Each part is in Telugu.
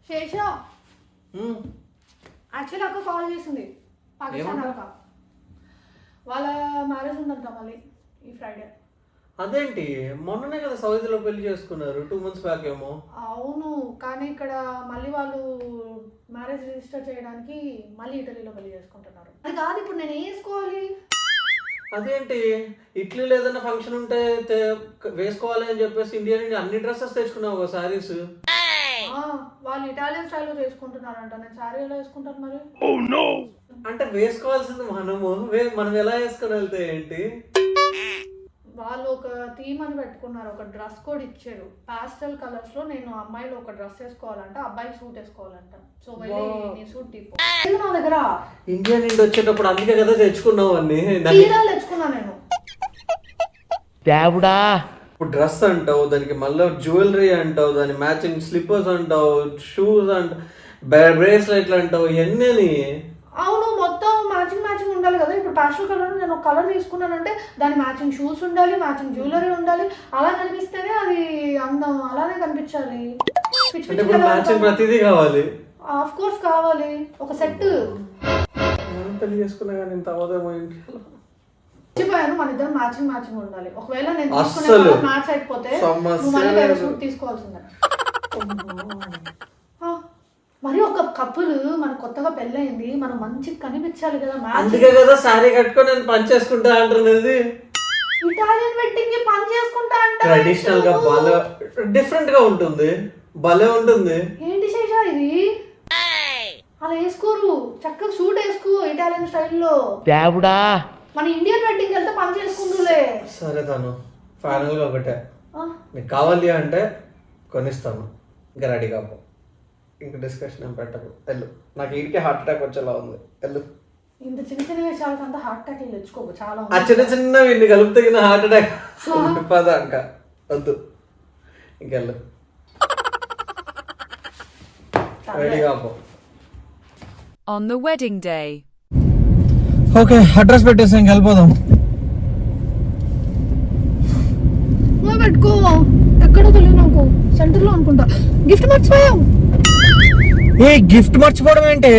శేష యాక్చువల్లీ అక్క కాల్ చేసింది పాకిస్తాన్ అక్క. వాళ్ళ మ్యారేజ్ ఉందంట మళ్ళీ ఈ ఫ్రైడే. అదేంటి మొన్ననే కదా సౌదీలో పెళ్లి చేసుకున్నారు 2 months బ్యాక్ ఏమో. అవును, కానీ ఇక్కడ మళ్ళీ వాళ్ళు మ్యారేజ్ రిజిస్టర్ చేయడానికి మళ్ళీ ఇటలీలో పెళ్లి చేసుకుంటున్నారు. అది కాదు, ఇప్పుడు నేను వేసుకోవాలి. అదేంటి ఇట్లీలో ఏదైనా ఫంక్షన్ ఉంటే వేసుకోవాలి అని చెప్పేసి ఇండియా నుండి అన్ని డ్రెస్సెస్ తెచ్చుకున్నావు సారీస్. వాళ్ళు ఇటాలియన్ స్టైల్లో చేసుకుంటున్నారంట. నేను శారీ ఎలా వేసుకుంటాను మరి? అంటే వేసుకోవాల్సింది మనం ఎలా వేసుకొని వెళ్తే ఏంటి? వాళ్ళు ఒక థీమ్ అని పెట్టుకున్నారు, ఒక డ్రెస్ కోడ్ ఇచ్చారు. పాస్టల్ కలర్స్ లో నేను అమ్మాయిలు ఒక డ్రెస్ వేసుకోవాలంట, అబ్బాయి సూట్ వేసుకోవాలంట. సో వెళ్ళి సూట్ తీపో నా దగ్గర ఇండియా నుండి వచ్చేటప్పుడు అందుకే కదా తెచ్చుకున్నావు అన్ని. తెచ్చుకున్నా నేను. దేవుడా, ఇప్పుడు డ్రెస్ అంటావు, దానికి మళ్ళీ జ్యువెలరీ అంటావు, దాని మ్యాచింగ్ స్లిప్పర్స్ అంటావు, షూస్ అంటావు, బ్రేస్లెట్లు అంటావు, ఎన్ని. అవును, మొత్తం మ్యాచింగ్ ఉండాలి కదా. ఇప్పుడు పాస్టల్ కలర్ నేను ఒక కలర్ తీసుకున్నానంటే దాని మ్యాచింగ్ షూస్ ఉండాలి, మ్యాచింగ్ జ్యువెలరీ ఉండాలి. అలా కనిపిస్తేనే అది అందం, అలానే కనిపించాలి. ప్రతిదీ కావాలి, ఆఫ్ కోర్స్ కావాలి. ఒక సెట్ పెళ్లి చేసుకున్నా కానీ ఇంత అవదేమో ఇంట్లో. మర్చిపోయాను, మన ఇద్దరు మ్యాచింగ్ ఉండాలి. ఒకవేళ నేను తీసుకునే మ్యాచ్ అయిపోతే నువ్వు మళ్ళీ వేరే సూట్ తీసుకోవాల్సిందే. మరి ఒక కపుల్ మన కొత్తగా పెళ్ళయింది, మనం మంచిగా కనిపించాలి కదా. అందుకే కదా సారీ కట్టుకొని నేను పని చేసుకుంటా అంటున్నది. ఇటాలియన్ వెడ్డింగ్ కి పని చేసుకుంటా అంటే ట్రెడిషనల్ గా భలే డిఫరెంట్ గా ఉంటుంది, భలే ఉంటుంది. ఏంటి శేష ఇది? అలా వేసుకోరు, చక్కగా సూట్ వేసుకో ఇటాలియన్ స్టైల్లో. దేవుడా, మన ఇండియన్ వెడ్డింగ్ వెళ్తే పని చేసుకుంటూలే. సరే తను ఫైనల్ గా ఒకటే, నీకు కావాలి అంటే కొనిస్తాను, ఇంకా రెడీ కాపో. ఇంకా డిస్కషన్ ఏం పెట్టకు, వెళ్ళు. నాకు ఇంటికి హార్ట్ అటాక్ వచ్చేలా ఉంది, వెళ్ళు. ఇంత చిన్న విషయాలకు అంతా హార్ట్ అటాక్ తెచ్చుకోకు. చాలా ఆ చిన్న ఇన్ని కలిపితే హార్ట్ అటాక్ పద ఇంకా వద్దు, ఇంకెళ్ళు, రెడీ కాపో. On the wedding day. Okay, address పెట్టేసి ఇంక వెళ్ళిపోదాం. పెట్టుకో, ఎక్కడో తెలియదు నాకు, సెంటర్ లో అనుకుంటా. గిఫ్ట్ మర్చిపోయావు. ఏ గిఫ్ట్ మర్చిపోవడం ఏంటి?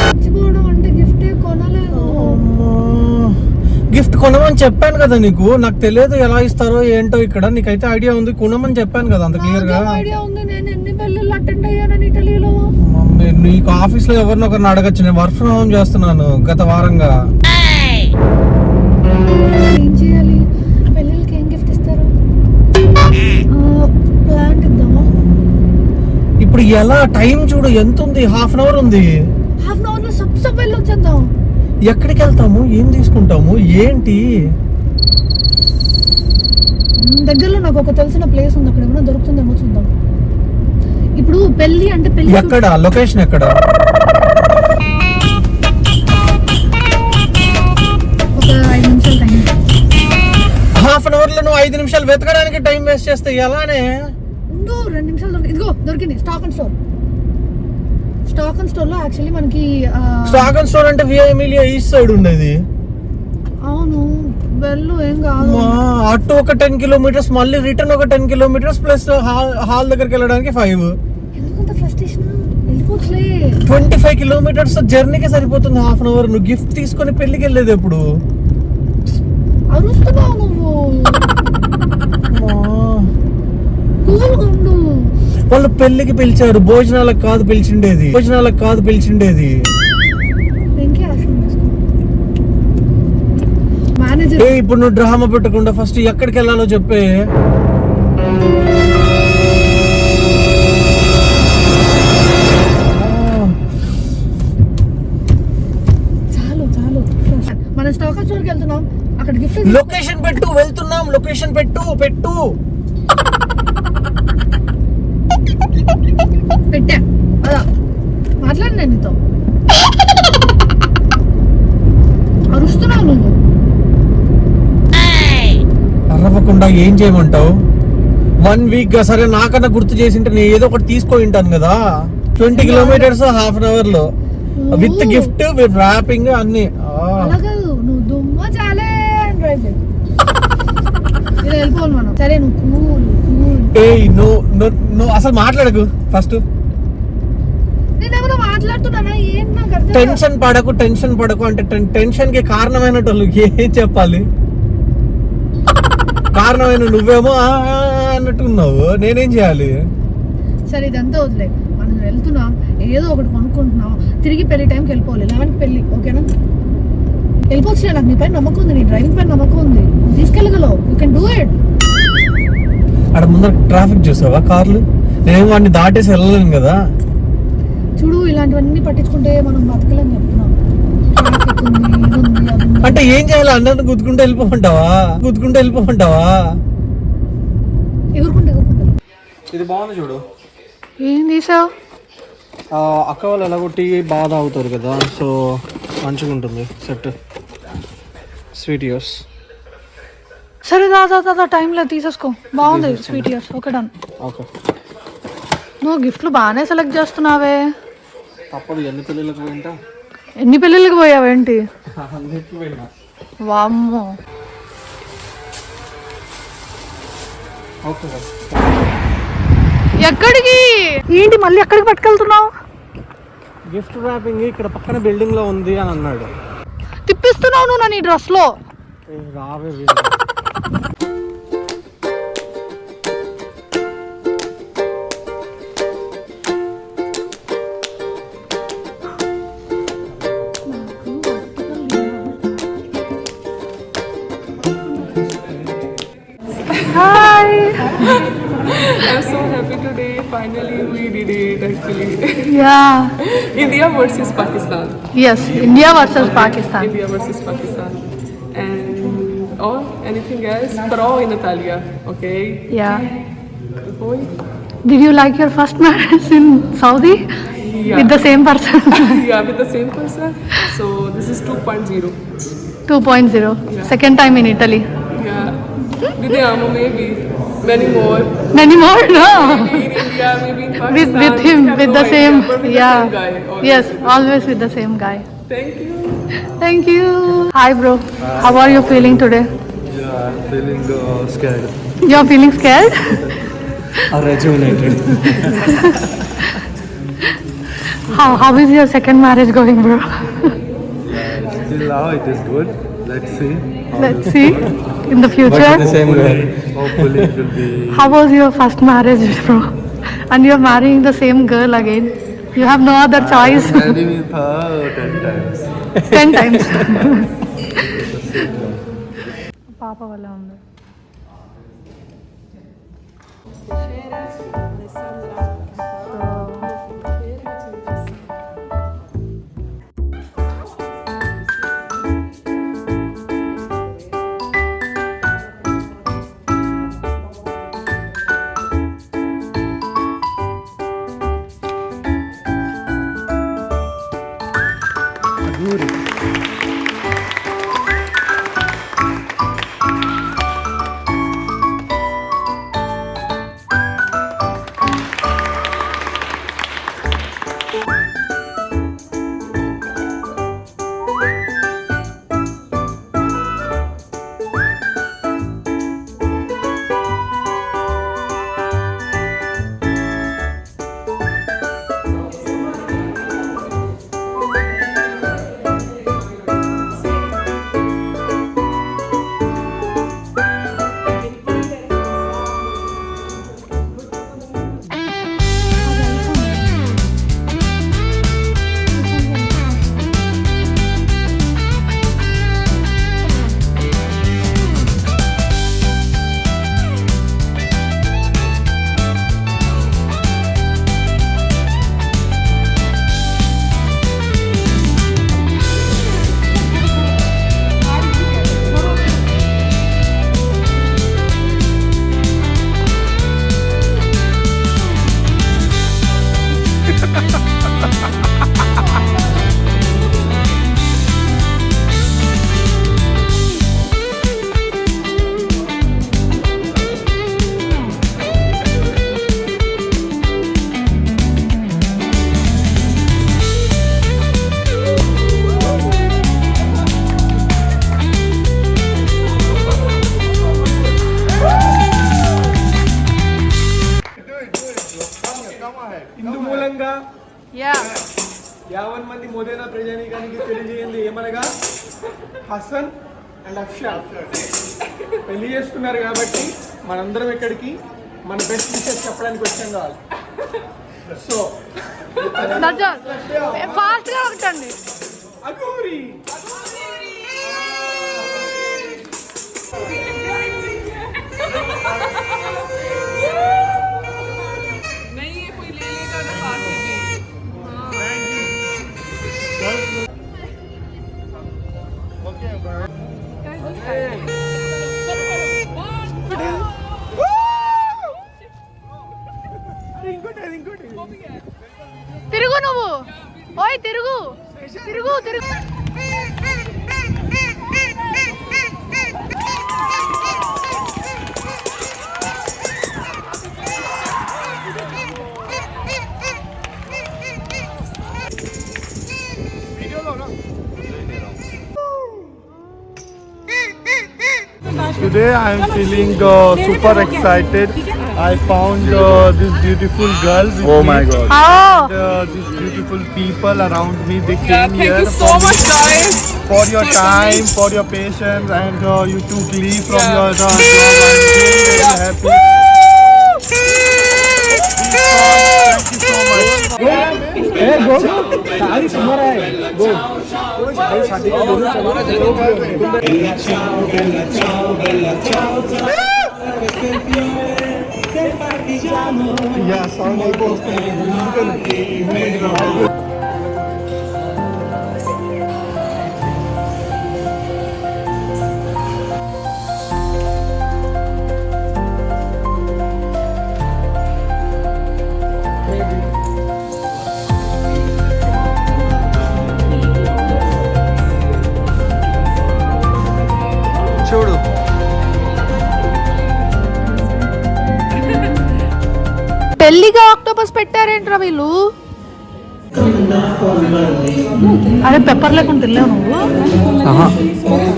మర్చిపోవడం అంటే గిఫ్టే కొనలేదు. గిఫ్ట్ కొనమని చెప్పాను కదా నీకు. నాకు తెలియదు ఎలా ఇస్తారో ఏంటో ఇక్కడ. నీకైతే ఐడియా ఉంది, కొనమని చెప్పాను కదా అంత క్లియర్ గా. ఐడియా ఉంది, నేను ఎన్ని పెళ్ళిళ్ళు అటెండ్ అయ్యానని ఇటలీలో. నీకు ఆఫీస్ లో ఎవరినొకరిని అడగచ్చు, నేను వర్క్ ఫ్రమ్ హోమ్ చేస్తున్నాను గత వారంగా. ఏం చేయాలి? పెళ్ళిళ్ళకి ఏం గిఫ్ట్ ఇస్తారు? ప్లాంట్ ఇద్దామా? ఇప్పుడు ఎలా? టైం చూడు ఎంత ఉంది, 1/2 hour ఉంది. 1/2 hour లో సబ్ వెళ్ళి వచ్చేద్దాం. ఎక్కడికి వెళ్తాము, ఏం తీసుకుంటాము, ఏంటి? దగ్గరలో నాకు ఒక తెలిసిన ప్లేస్ ఉంది, అక్కడ ఏమైనా దొరుకుతుందేమో చూద్దాం. ఇప్పుడు పెళ్లి అంటే పెళ్లి ఎక్కడ, లొకేషన్ ఎక్కడ? ఒక 5 నిమిషాలు టైం. 1/2 hour లో నువ్వు 5 నిమిషాలు వెతకడానికి టైం వేస్ట్ చేస్తే ఎలానే? ఉండు, 2 నిమిషాలు. ఇదిగో దొరికింది, స్టాక్ అండ్ స్టోర్ లో. యాక్చువల్లీ మనకి స్టాక్ అండ్ స్టోర్ అంటే వియా ఎమిలియా ఈస్ట్ సైడ్ ఉండేది. అవును, వెళ్ళు, ఏం కాదు. అటు ఒక 10 kilometers, మళ్ళీ రిటర్న్ ఒక 10 kilometers, ప్లస్ హాల్ దగ్గరికి వెళ్ళడానికి 5. ఎందుకంత ఫ్రస్ట్రేషన్? వెళ్ళిపోవచ్చులే. 25 kilometers జర్నీకి సరిపోతుంది 1/2 hour. నువ్వు గిఫ్ట్ తీసుకొని పెళ్లికి వెళ్ళేది ఎప్పుడు? అరుస్తున్నావు నువ్వు. వాళ్ళు పెళ్లికి పిలిచారు, భోజనాలకు కాదు పిలిచిండేది. ఇప్పుడు నువ్వు డ్రామా పెట్టకుండా ఫస్ట్ ఎక్కడికి వెళ్ళాలో చెప్పే. చాలు మనం స్టాక్ స్టోర్కి వెళ్తున్నాం, అక్కడ గిఫ్ట్. లొకేషన్ పెట్టు, వెళ్తున్నాం. లొకేషన్ పెట్టు. పెట్టా, అదా మాట్లాడి నేను నీతో. అరుస్తున్నావు నువ్వు. అరవకుండా ఏం చేయమంటావు? 1 week గా సరే నాకన్నా గుర్తు చేసింటే నేను ఏదో ఒకటి తీసుకో ఉంటాను కదా. 20 kilometers 1/2 hour లో విత్ గిఫ్ట్, విత్ ర్యాపింగ్ అన్ని. నువ్వు దుమ్మ చాలే డ్రైవ్ వెళ్ళిపోవాలి మనం. సరే నువ్వు కూల్ ఏ నువ్వు అసలు మాట్లాడకు ఫస్ట్. నేనేమైనా మాట్లాడుతున్నానా ఏంటి నాకు అర్థం టెన్షన్ పడకు అంటే టెన్షన్ కి కారణమైనట్టు ఏం చెప్పాలి? కారణమైన నువ్వేమో అన్నట్టున్నావు, నేనేం చేయాలి? సరే ఇదంతా వదిలే, మనం వెళ్తున్నాం, ఏదో ఒకటి కొనుక్కుంటున్నాం, తిరిగి పెళ్లి టైంకి వెళ్ళిపోవాలి. 11కి పెళ్లి, ఓకేనా? వెళ్ళిపోవచ్చు. నాకు నీ పైన నమ్మకం ఉంది, నీ డ్రైవింగ్ పైన నమ్మకం ఉంది, తీసుకెళ్ళగలవు. You can do it. అక్కడ ముందర ట్రాఫిక్ చూసావా కార్లు? నేను వాడిని దాటేసి వెళ్ళలేను కదా. చూడు, ఇలాంటివన్నీ పట్టించుకుంటే మనం బతకలేని చెప్తున్నాం. ట్రాఫిక్ ఉంది, ఇది ఉంది, అది ఉంది. అంటే ఏం చేయాలి? అందరిని గుద్దుకుంటూ వెళ్ళిపోమంటావా? ఎగురుకుంటే ఇది బాగుంది చూడు. ఏం తీసావు? అక్క వాళ్ళు ఎలాగో టీ బాగా తాగుతారు కదా, సో మంచిగా ఉంటుంది సెట్. Sweet years. సరే దాదా టైంలో తీసేసుకో. బాగుంది sweet years. Okay done. Okay. నువ్వు గిఫ్ట్లు బాగానే సెలెక్ట్ చేస్తున్నావే. తప్పదు, ఎన్ని పెళ్ళిళ్ళకి పోయింటా. ఎన్ని పెళ్ళిళ్ళకి పోయావేంటి? అన్నిటికి పోయినా. వామ్మో. ఓకే. ఎక్కడికి ఏంటి మళ్ళీ ఎక్కడికి పట్టుకెళ్తున్నావు? గిఫ్ట్ ర్యాపింగ్ ఇక్కడ పక్కన బిల్డింగ్ లో ఉంది అని అన్నాడు. తిప్పిస్తున్నావు నువ్వు నా నీ డ్రెస్ లో. రావే. Hi. I'm so happy today. Finally, we did it. Actually, Yeah. India versus Pakistan. Yes. India versus Pakistan. India versus Pakistan. And or anything else? Pro in Italia. Okay. Yeah. Boy. Did you like your first marriage in Saudi? Yeah. With the same person? Yeah, with the same person. So this is 2.0. 2.0. Second time in Italy. Yeah. Vidyamo maybe many more. Many more, no? Maybe in India, maybe in Pakistan. With him, I have with no the idea, same. but with Yeah. the same guy. Always. Yes, always with the same guy. Thank you. Thank you. Hi, bro. How are you feeling today? Yeah, I'm feeling scared. You're feeling scared? Rejuvenated. How is your second marriage going, bro? Till now it is good. Let's see. Let's see in the future. Same guy. Hopefully it will be. How was your first marriage, bro? And you're marrying the same girl again. You have no other choice. Married with her 10 times. 10 times. Papa wala ఉంది. ఇందు మూలంగా యా 50 మంది మోదేనా ప్రజానీకానికి తెలియజేయండి ఏమనగా హసన్ అండ్ అఫ్షాన్ పెళ్లి చేసుకున్నారు కాబట్టి మనందరం ఇక్కడికి మన బెస్ట్ విషెస్ చెప్పడానికి వచ్చాం కావాలి. సో ఫాస్ట్ గా ఉంటండి. అగోరి नहीं ये कोई ले लेगा ना पास से भी. తిరుగు నువ్వు, ఓయ్ తిరుగు తిరుగు తిరుగు. Today I am feeling super excited. I found this beautiful girl. Oh my god! And, these beautiful people around me. They came Thank here you so much, guys. for your time, for your patience, and you took leave from Yeah. your job. I'm very happy. Thank you so much. Yeah, sound like చూడు పెళ్లిగా ఆక్టోపస్ పెట్టారేంట్రా వీళ్ళు? అదే పెప్పర్ లేకుండా తినలేవు నువ్వు?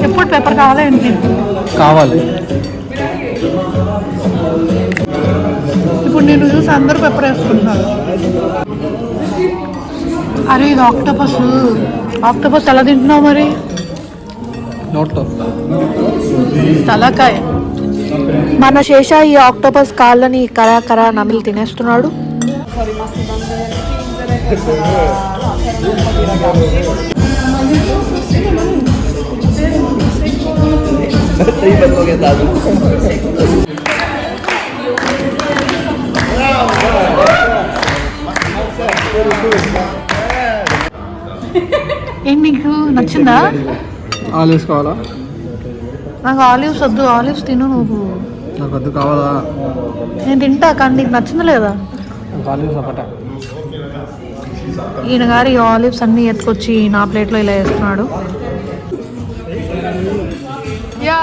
ఎప్పుడు పెప్పర్ కావాలా ఏంటి? కావాలి. ఇప్పుడు నేను చూసి అందరూ పెప్పర్ వేసుకుంటున్నారు. అరే ఇది ఆక్టోపస్. ఆక్టోపస్ ఎలా తింటున్నావు మరి? నోట్లో తలకాయ. మన శేష ఈ ఆక్టోపస్ కాళ్ళని కరా కరా నమిలి తినేస్తున్నాడు. ఏం నీకు నచ్చిందా? ఆలివ్స్ కావాలా? నాకు ఆలివ్స్ వద్దు. ఆలివ్స్ తిను నువ్వు. నాకు వద్దు. కావాలా? నేను తింటా కానీ నీకు నచ్చింది లేదా? నాకు ఆలివ్స్ ఒకట. ఈయన గారు ఈ ఆలివ్స్ అన్ని ఎత్తుకొచ్చి నా ప్లేట్లో ఇలా వేస్తున్నాడు. యా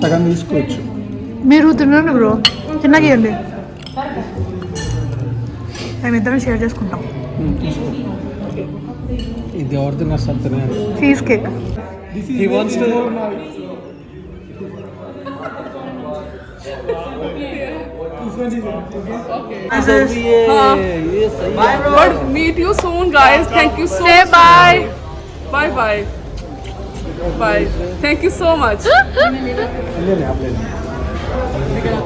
సగం తీసుకోవచ్చు. మీరు తినండి బ్రో, చిన్నగా ఇవ్వండి, మేమిద్దరం షేర్ చేసుకుంటాం. తీసుకో. ఇది ఎవరు తిన్నారు సార్ తినాలి. Cheese cake. He wants to. But meet you soon, guys. Thank you so much. Bye. Bye bye. Bye. Thank you so much. ले ले आप ले ले.